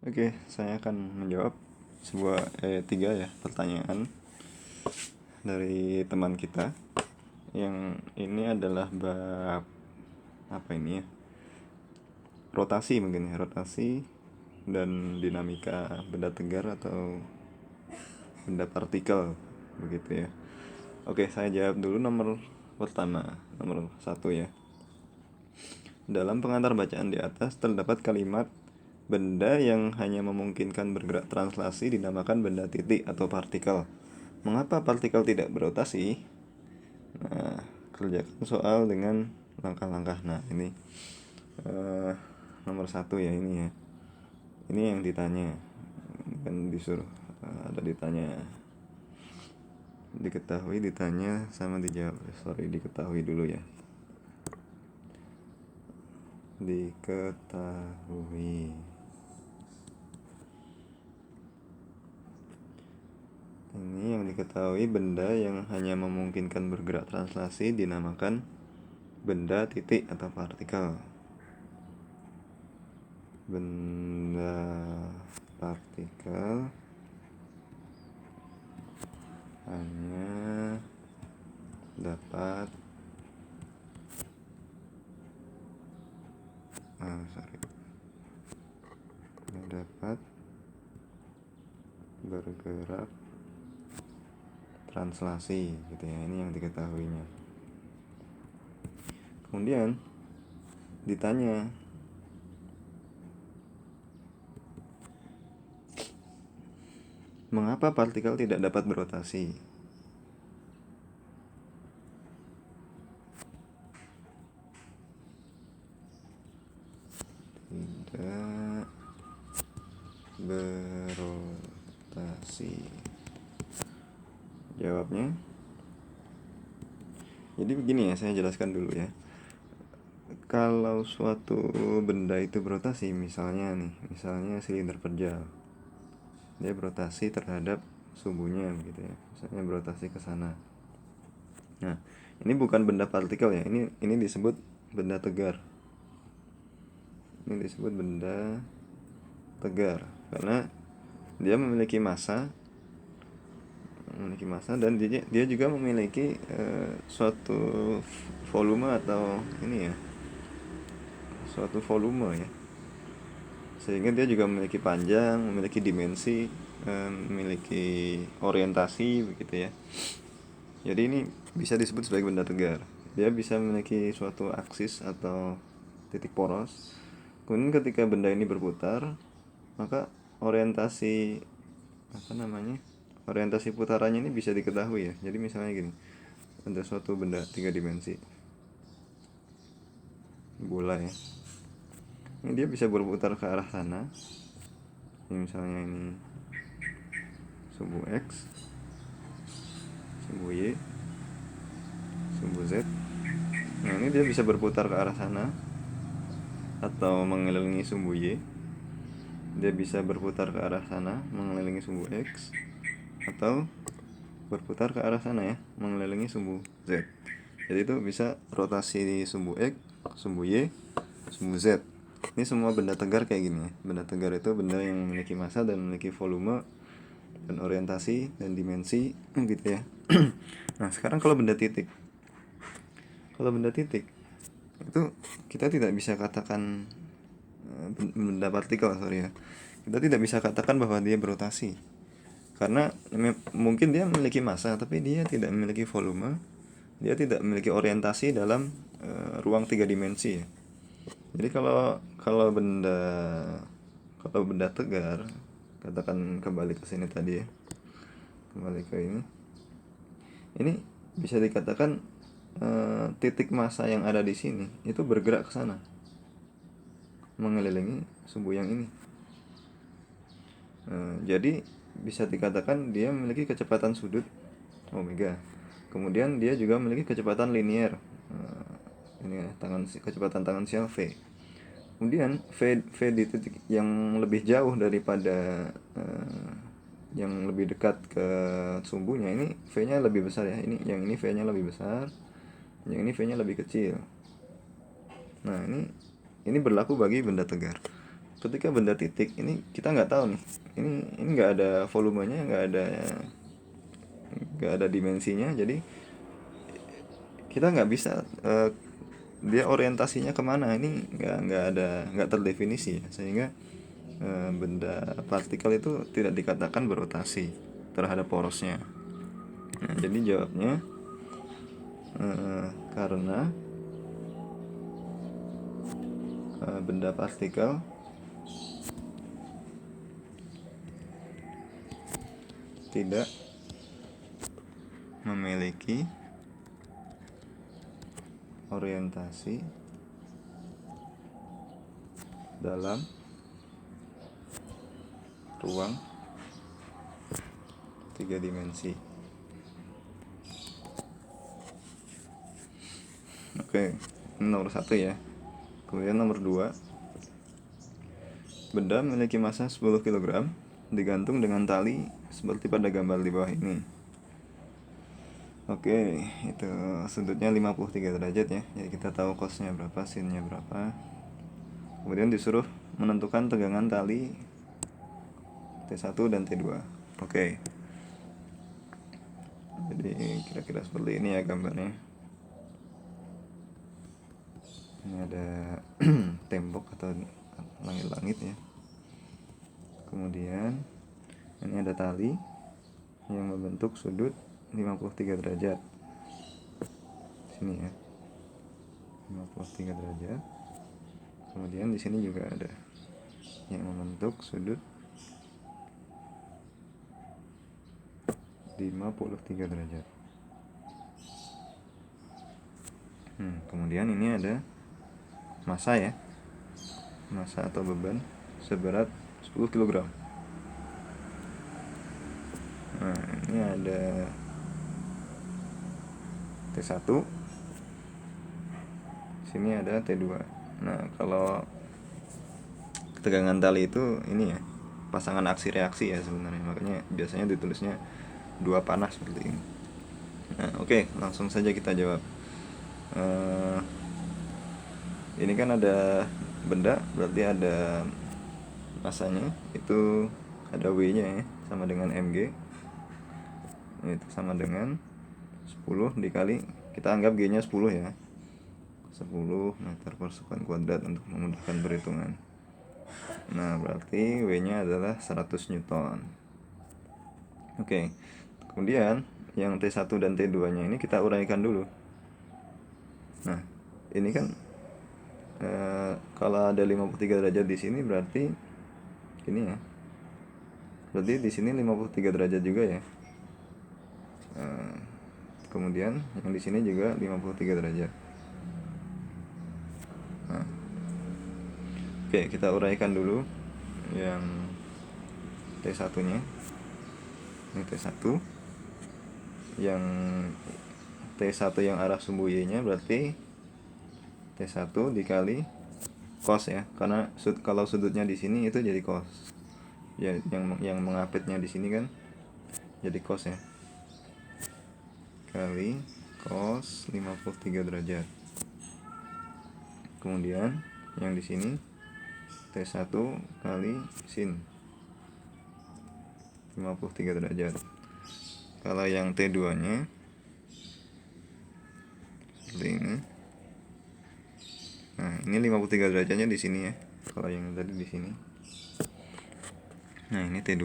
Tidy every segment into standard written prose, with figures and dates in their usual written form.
Oke, saya akan menjawab tiga ya pertanyaan dari teman kita. Yang ini adalah bab apa ini ya? Rotasi mungkin ya, rotasi dan dinamika benda tegar atau benda partikel begitu ya. Oke, saya jawab dulu nomor pertama, nomor satu ya. Dalam pengantar bacaan di atas terdapat kalimat benda yang hanya memungkinkan bergerak translasi dinamakan benda titik atau partikel. Mengapa partikel tidak berotasi? Nah, kerjakan soal dengan langkah-langkah. Nah, ini nomor satu ya, ini ya. Ini yang ditanya, kan disuruh ada ditanya, diketahui, ditanya, sama dijawab. Sorry, diketahui dulu ya. Diketahui. Ini yang diketahui benda yang hanya memungkinkan bergerak translasi dinamakan benda titik atau partikel. Benda partikel hanya dapat bergerak translasi gitu ya. Ini yang diketahuinya. Kemudian ditanya, mengapa partikel tidak dapat berotasi? Tidak berotasi. Jawabnya, jadi begini ya, saya jelaskan dulu ya. Kalau suatu benda itu berotasi, misalnya silinder pejal, dia berotasi terhadap sumbunya gitu ya, misalnya berotasi ke sana. Nah, ini bukan benda partikel ya, ini disebut benda tegar. Ini disebut benda tegar karena dia memiliki massa dan dia juga memiliki suatu volume atau ini ya, suatu volume ya, sehingga dia juga memiliki panjang, memiliki dimensi, memiliki orientasi begitu ya. Jadi ini bisa disebut sebagai benda tegar. Dia bisa memiliki suatu aksis atau titik poros. Kemudian ketika benda ini berputar, maka orientasi putarannya ini bisa diketahui ya. Jadi misalnya gini, ada suatu benda 3 dimensi, bola ya, ini dia bisa berputar ke arah sana. Ini misalnya ini sumbu X, sumbu Y, sumbu Z. Nah, ini dia bisa berputar ke arah sana atau mengelilingi sumbu Y. Dia bisa berputar ke arah sana mengelilingi sumbu X, atau berputar ke arah sana ya, mengelilingi sumbu Z. Jadi itu bisa rotasi di sumbu X, sumbu Y, sumbu Z. Ini semua benda tegar kayak gini ya. Benda tegar itu benda yang memiliki massa dan memiliki volume dan orientasi dan dimensi gitu ya. Nah, sekarang kalau benda titik itu kita tidak bisa katakan benda partikel, sorry ya. Kita tidak bisa katakan bahwa dia berotasi. Karena mungkin dia memiliki massa tapi dia tidak memiliki volume. Dia tidak memiliki orientasi dalam ruang 3 dimensi ya. Jadi kalau benda tegar, katakan kembali ke sini tadi ya. Kembali ke ini. Ini bisa dikatakan titik massa yang ada di sini itu bergerak ke sana, mengelilingi sumbu yang ini. Jadi bisa dikatakan dia memiliki kecepatan sudut omega. Kemudian dia juga memiliki kecepatan linier. Ini ya, kecepatan tangan sial v. Kemudian v di titik yang lebih jauh daripada yang lebih dekat ke sumbunya, ini v-nya lebih besar ya. Yang ini v-nya lebih besar, yang ini v-nya lebih kecil. Nah, ini berlaku bagi benda tegar. ketika benda titik ini kita nggak tahu nih, ini nggak ada volumenya, nggak ada dimensinya, jadi kita nggak bisa dia orientasinya kemana, ini nggak terdefinisi ya, sehingga benda partikel itu tidak dikatakan berotasi terhadap porosnya. Nah, jadi jawabnya karena benda partikel tidak memiliki orientasi dalam ruang 3 dimensi. Oke, ini nomor 1 ya. Kemudian nomor 2, benda memiliki massa 10 kg digantung dengan tali seperti pada gambar di bawah ini. Oke, itu sudutnya 53 derajat ya. Jadi kita tahu cosnya berapa, sinnya berapa. Kemudian disuruh menentukan tegangan tali T1 dan T2. Oke. Jadi kira-kira seperti ini ya gambarnya. Ini ada tembok atau langit-langit ya. Kemudian ini ada tali yang membentuk sudut 53 derajat. Sini ya. 53 derajat. Kemudian di sini juga ada yang membentuk sudut 53 derajat. Kemudian ini ada massa ya. Massa atau beban seberat 10 kg. Nah, ini ada T1. Sini ada T2. Nah, kalau tegangan tali itu ini ya, pasangan aksi reaksi ya sebenarnya. Makanya biasanya ditulisnya 2 panah seperti ini. Nah, oke, langsung saja kita jawab. Ini kan ada benda, berarti ada massanya, itu ada W-nya ya, sama dengan mg. Itu sama dengan 10 dikali, kita anggap G-nya 10 ya. 10 meter per sekuen kuadrat untuk memudahkan perhitungan. Nah, berarti W-nya adalah 100 Newton. Oke. Kemudian yang T1 dan T2-nya ini kita uraikan dulu. Nah, ini kan kalau ada 53 derajat di sini berarti ini ya. Berarti di sini 53 derajat juga ya. Kemudian yang di sini juga 53 derajat. Nah, oke, kita uraikan dulu yang T1-nya. Ini T1. Yang T1 yang arah sumbu Y-nya berarti T1 dikali cos ya. Karena kalau sudutnya di sini itu jadi cos. Ya, yang mengapitnya di sini kan jadi cos ya. Kali cos 53 derajat. Kemudian yang di sini T1 kali sin 53 derajat. Kalau yang T2-nya seperti ini. Nah, ini 53 derajatnya di sini ya. Kalau yang tadi di sini. Nah, ini T2.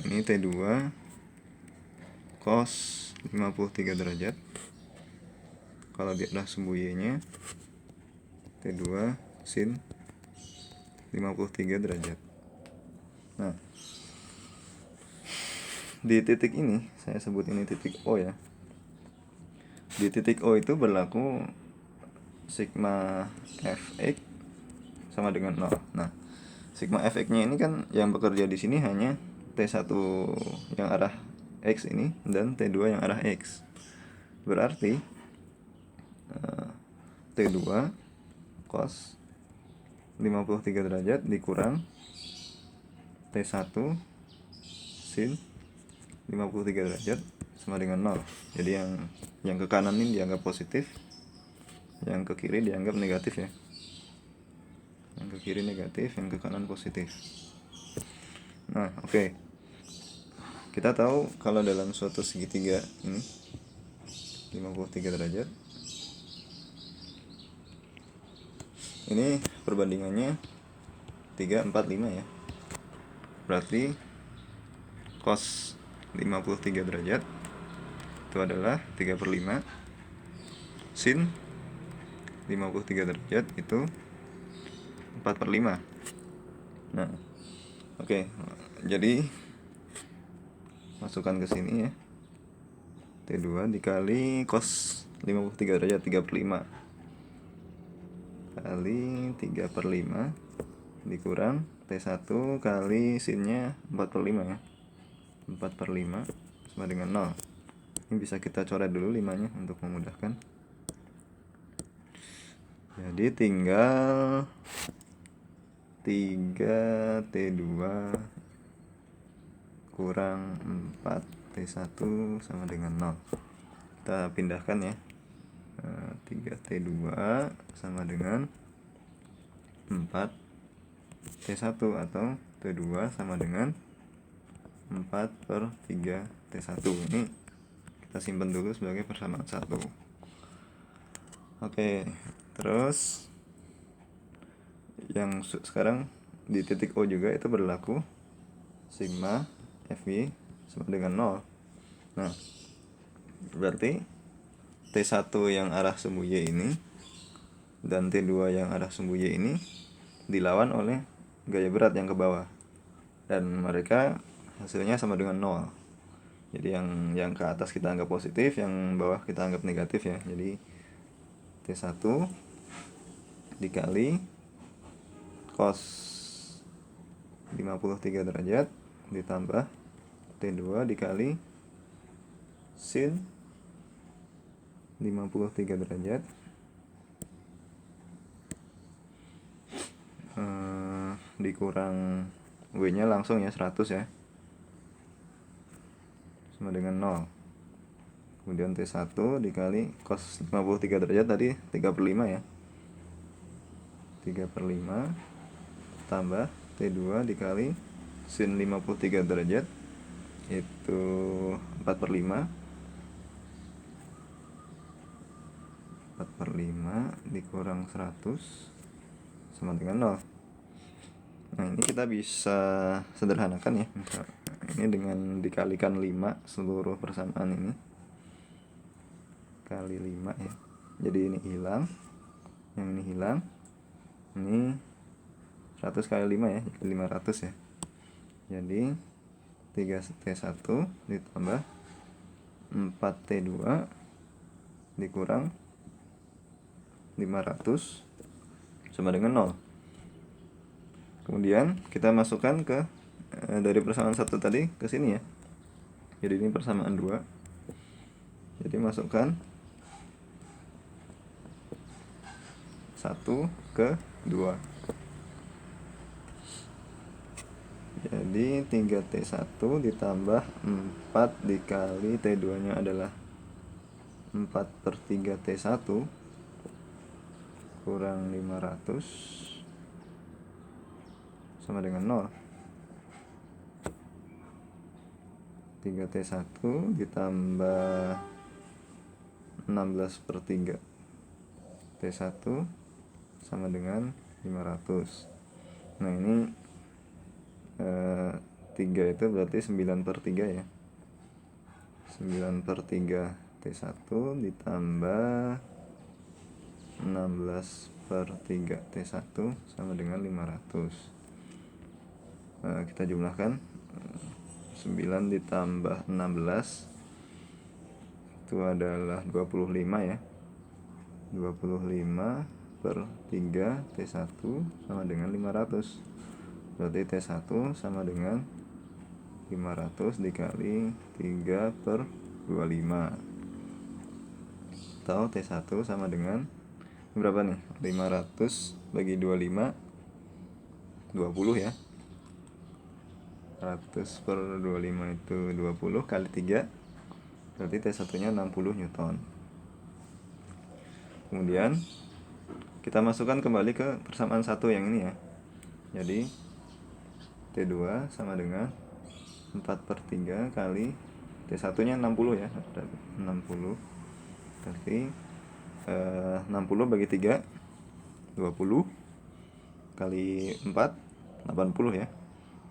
Ini T2 cos 53 derajat. Kalau di arah sumbu Y-nya T2 sin 53 derajat. Nah, di titik ini, saya sebut ini titik O ya. Di titik O itu berlaku sigma Fx sama dengan 0. Nah, sigma Fx-nya ini kan yang bekerja di sini hanya T1 yang arah X ini dan T2 yang arah X. Berarti T2 cos 53 derajat dikurang T1 sin 53 derajat sama dengan 0. Jadi yang ke kanan ini dianggap positif, yang ke kiri dianggap negatif ya. yang ke kiri negatif, yang ke kanan positif. Nah, oke. Kita tahu kalau dalam suatu segitiga ini 53 derajat, ini perbandingannya 3, 4, 5 ya. Berarti cos 53 derajat itu adalah 3/5 sin 53 derajat itu 4/5. Nah, oke. Jadi masukkan ke sini ya. T2 dikali cos 53 derajat 3/5 kali 3/5 dikurang T1 kali sinnya 4/5 ya. 4/5 sama dengan 0. Ini bisa kita coret dulu 5-nya untuk memudahkan. Jadi tinggal 3T2 kurang 4T1 sama dengan 0. Kita pindahkan ya. 3T2 sama dengan 4T1 atau T2 sama dengan 4/3T1. Ini kita simpan dulu sebagai persamaan 1. Oke, terus yang sekarang di titik O juga itu berlaku sigma FY sama dengan 0. Nah, berarti T1 yang arah sumbu Y ini dan T2 yang arah sumbu Y ini dilawan oleh gaya berat yang ke bawah, dan mereka hasilnya sama dengan 0. Jadi yang ke atas kita anggap positif, yang bawah kita anggap negatif ya. Jadi T1 dikali cos 53 derajat ditambah T2 dikali sin 53 derajat dikurang W nya langsung ya 100 ya, sama dengan 0. Kemudian T1 dikali cos 53 derajat tadi 3/5 ya. 3/5 tambah T2 dikali sin 53 derajat itu 4/5. 4/5 dikurang 100 sama dengan 0. Nah, ini kita bisa sederhanakan ya. Misal, ini dengan dikalikan 5 seluruh persamaan ini. Kali 5 ya. Jadi ini hilang. Yang ini hilang. Ini 100 kali 5 ya, jadi 500 ya. Jadi 3T1 ditambah 4T2 dikurang 500 sama dengan 0. Kemudian kita masukkan ke dari persamaan 1 tadi ke sini ya. Jadi ini persamaan 2. Jadi masukkan 1 ke 2. Jadi 3T1 ditambah 4 dikali T2 nya adalah 4/3T1 kurang 500 sama dengan 0. 3T1 ditambah 16/3 T1 sama dengan 500. Nah, ini 3 itu berarti 9/3 ya. 9/3 T1 ditambah 16/3 T1 sama dengan 500. Kita jumlahkan 9 ditambah 16 itu adalah 25 ya. 25/3 T1 sama dengan 500. Berarti T1 sama dengan 500 dikali 3/25 atau T1 sama dengan berapa nih? 500 bagi 25 20 ya. 100/25 itu 20 kali 3, berarti T1 nya 60 Newton. Kemudian kita masukkan kembali ke persamaan 1 yang ini ya. Jadi T2 sama dengan 4/3 kali T1 nya 60 ya, 60 berarti 60 bagi 3 20 kali 4 80 ya,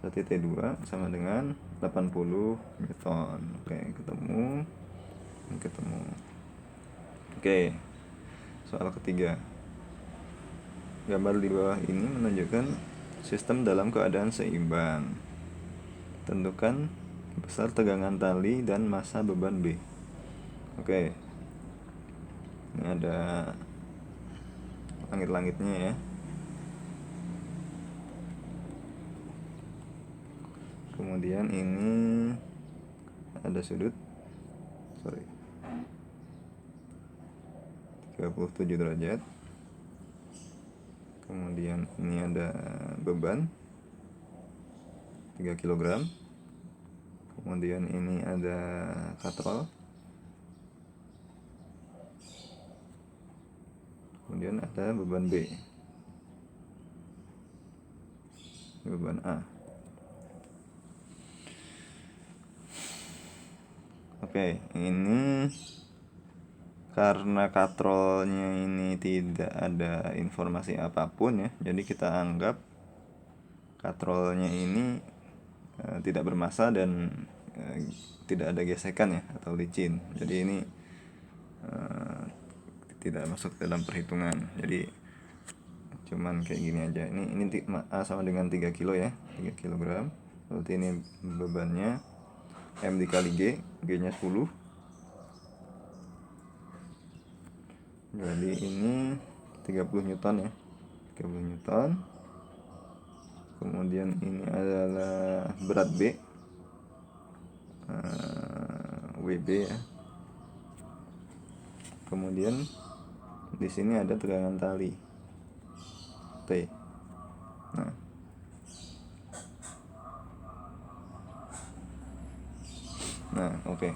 berarti T2 sama dengan 80 Newton. Oke, ketemu. Oke, soal ketiga. Gambar di bawah ini menunjukkan sistem dalam keadaan seimbang. Tentukan besar tegangan tali dan massa beban B. Oke, ini ada langit-langitnya ya. Kemudian ini ada sudut 37 derajat. Kemudian ini ada beban 3 kg. Kemudian ini ada katrol. Kemudian ada beban B, beban A. Oke, ini karena katrolnya ini tidak ada informasi apapun ya, jadi kita anggap katrolnya ini tidak bermassa dan tidak ada gesekan ya atau licin. Jadi ini tidak masuk dalam perhitungan. Jadi cuman kayak gini aja. Ini A sama dengan 3 kilo ya, 3 kg. Berarti ini bebannya M dikali G, G-nya 10. Jadi ini 30 Newton ya, 30 Newton. Kemudian ini adalah berat B, WB ya. Kemudian di sini ada tegangan tali T. Nah, oke.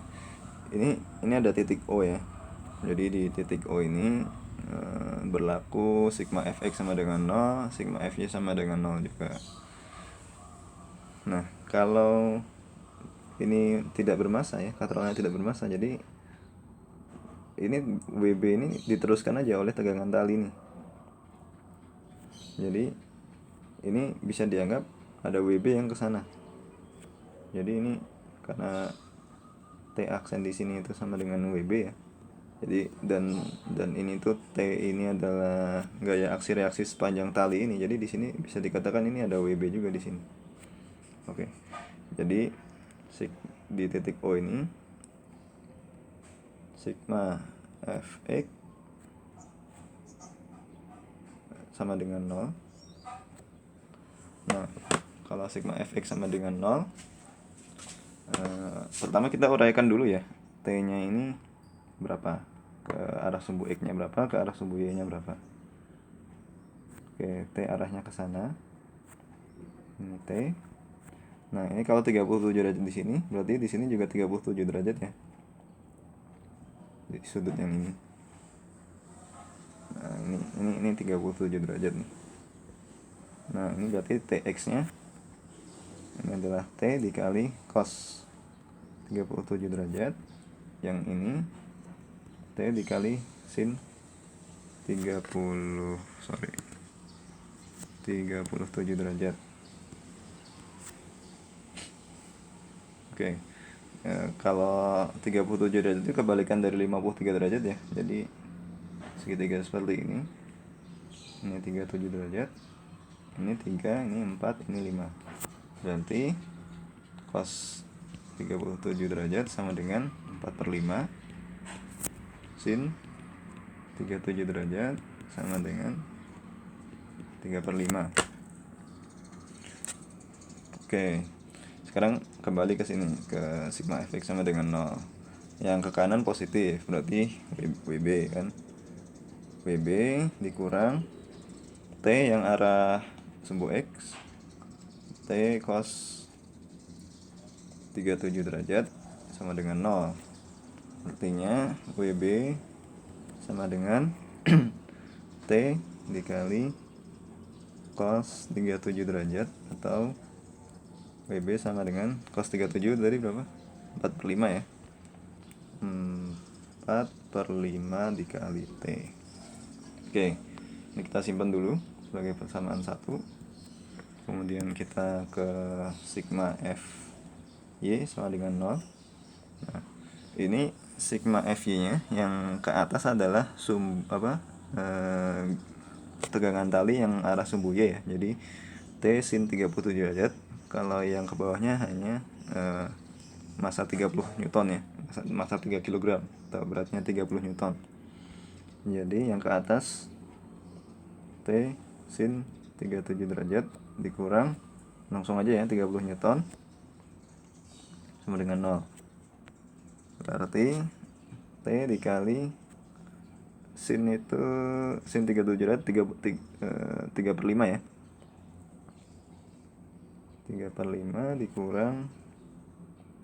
Ini ada titik O ya. Jadi di titik O ini berlaku sigma Fx sama dengan 0, sigma Fy sama dengan 0 juga. Nah, kalau ini tidak bermassa ya, katrolnya tidak bermassa, jadi ini WB ini diteruskan aja oleh tegangan tali ini. Jadi ini bisa dianggap ada WB yang ke sana. Jadi ini karena T aksen di sini itu sama dengan WB ya. Jadi dan ini tuh T ini adalah gaya aksi reaksi sepanjang tali ini. Jadi di sini bisa dikatakan ini ada WB juga di sini. Oke. Jadi di titik O ini sigma Fx sama dengan 0. Nah, kalau sigma Fx sama dengan 0, pertama kita uraikan dulu ya, T-nya ini berapa, ke arah sumbu X-nya berapa, ke arah sumbu Y-nya berapa. Oke, T arahnya ke sana. Ini T. Nah, ini kalau 37 derajat di sini, berarti di sini juga 37 derajat ya. Di sudut yang ini. Nah, ini 37 derajat nih. Nah, ini berarti Tx-nya ini adalah T dikali cos 37 derajat. Yang ini T dikali sin 37 derajat. Oke. Kalau 37 derajat itu kebalikan dari 53 derajat ya. Jadi segitiga seperti ini. Ini 37 derajat. Ini 3, ini 4, ini 5. Berarti cos 37 derajat sama dengan 4/5 sin 37 derajat sama dengan 3/5. Oke, sekarang kembali ke sini, ke sigma Fx sama dengan 0. Yang ke kanan positif, berarti WB kan, WB dikurang T yang arah sumbu X, T cos 37 derajat sama dengan 0. Artinya WB sama dengan T dikali cos 37 derajat, atau WB sama dengan cos 37 dari berapa? 4/5 ya. 4/5 dikali T. Oke, ini kita simpan dulu sebagai persamaan 1. Kemudian kita ke sigma F Y sama dengan 0. Nah, ini sigma Fy nya yang ke atas adalah tegangan tali yang arah sumbu Y ya. Jadi T sin 37 derajat. Kalau yang ke bawahnya hanya massa 30 Newton ya. Massa 3 kg atau beratnya 30 Newton. Jadi yang ke atas T sin 37 derajat dikurang, langsung aja ya, 30 Newton sama dengan 0. Berarti T dikali sin itu sin 37 derajat 3/5 ya. 3/5 dikurang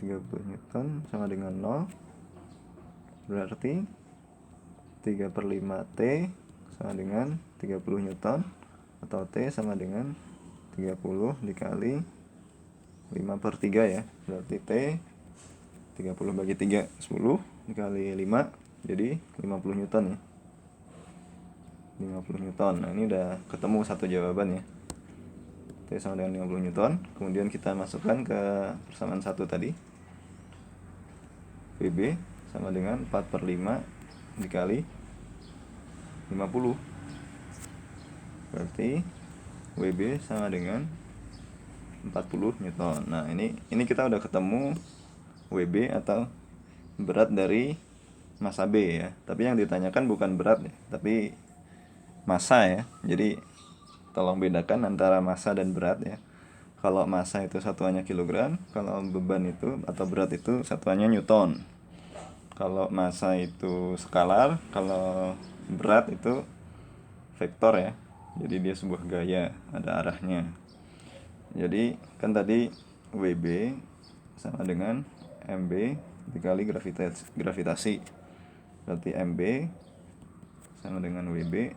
30 Newton sama dengan 0. Berarti 3/5 T sama dengan 30 Newton, atau T sama dengan 30 dikali 5/3 ya. Berarti T 30 bagi 3 10 dikali 5 jadi 50 Newton ya. 50 Newton. Nah, ini udah ketemu satu jawaban ya. T sama dengan 50 Newton. Kemudian kita masukkan ke persamaan 1 tadi. VB sama dengan 4/5 dikali 50. Berarti WB sama dengan 40 Newton. Nah, ini kita udah ketemu WB atau berat dari massa B ya. Tapi yang ditanyakan bukan berat ya, tapi massa ya. Jadi tolong bedakan antara massa dan berat ya. Kalau massa itu satuannya kilogram, kalau beban itu atau berat itu satuannya Newton. Kalau massa itu skalar, kalau berat itu vektor ya. Jadi dia sebuah gaya, ada arahnya. Jadi kan tadi WB sama dengan MB dikali gravitasi. Berarti MB sama dengan WB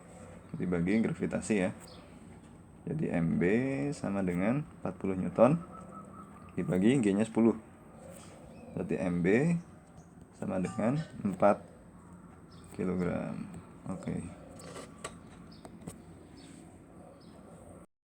dibagi gravitasi ya. Jadi MB sama dengan 40 Newton dibagi G-nya 10. Berarti MB sama dengan 4 kg. Oke.